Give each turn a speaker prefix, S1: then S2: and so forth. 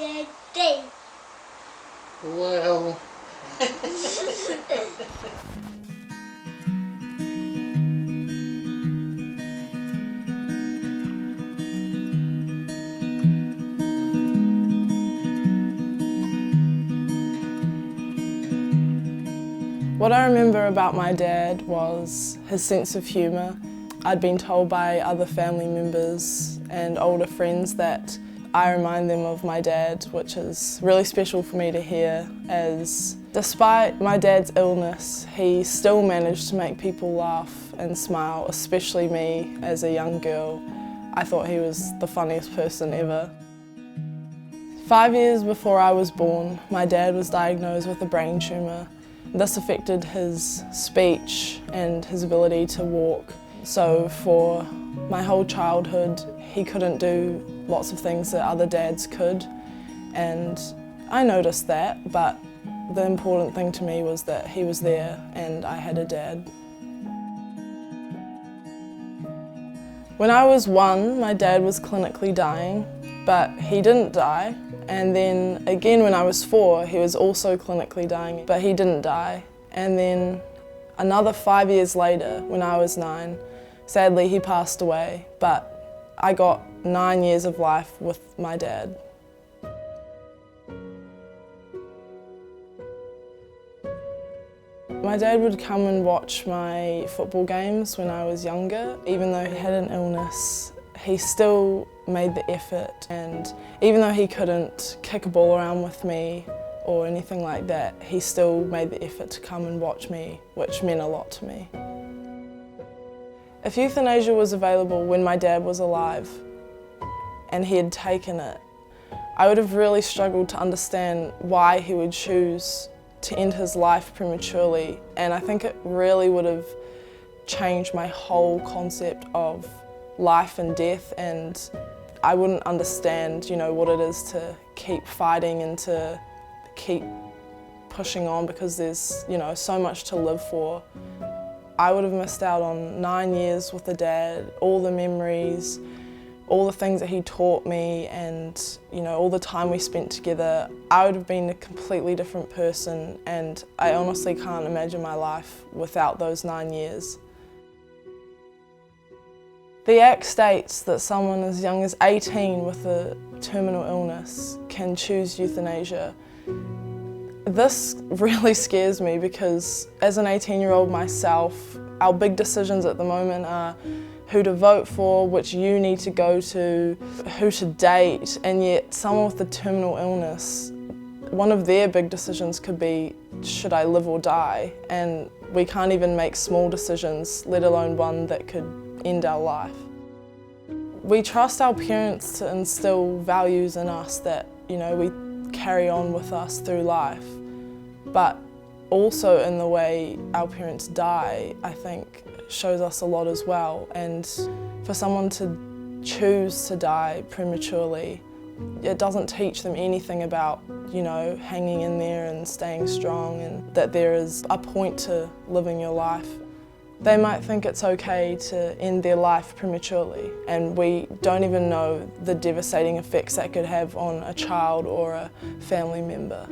S1: Daddy.
S2: Well...
S3: What I remember about my dad was his sense of humour. I'd been told by other family members and older friends that I remind them of my dad, which is really special for me to hear, as despite my dad's illness, he still managed to make people laugh and smile, especially me as a young girl. I thought he was the funniest person ever. 5 years before I was born, my dad was diagnosed with a brain tumour. This affected his speech and his ability to walk. So for my whole childhood, he couldn't do lots of things that other dads could. And I noticed that, but the important thing to me was that he was there and I had a dad. When I was 1, my dad was clinically dying, but he didn't die. And then again when I was 4, he was also clinically dying, but he didn't die. And then another 5 years later, when I was 9, sadly he passed away, but I got 9 years of life with my dad. My dad would come and watch my football games when I was younger. Even though he had an illness, he still made the effort, and even though he couldn't kick a ball around with me or anything like that, he still made the effort to come and watch me, which meant a lot to me. If euthanasia was available when my dad was alive and he had taken it, I would have really struggled to understand why he would choose to end his life prematurely, and I think it really would have changed my whole concept of life and death, and I wouldn't understand, what it is to keep fighting and to keep pushing on, because there's, so much to live for. I would have missed out on 9 years with a dad, all the memories, all the things that he taught me, and all the time we spent together. I would have been a completely different person, and I honestly can't imagine my life without those 9 years. The Act states that someone as young as 18 with a terminal illness can choose euthanasia. This really scares me because as an 18-year-old myself, our big decisions at the moment are who to vote for, which uni to go to, who to date, and yet someone with a terminal illness, one of their big decisions could be, should I live or die? And we can't even make small decisions, let alone one that could end our life. We trust our parents to instill values in us that, we carry on with us through life. But also in the way our parents die, I think, shows us a lot as well. And for someone to choose to die prematurely, it doesn't teach them anything about, hanging in there and staying strong, and that there is a point to living your life. They might think it's okay to end their life prematurely, and we don't even know the devastating effects that could have on a child or a family member.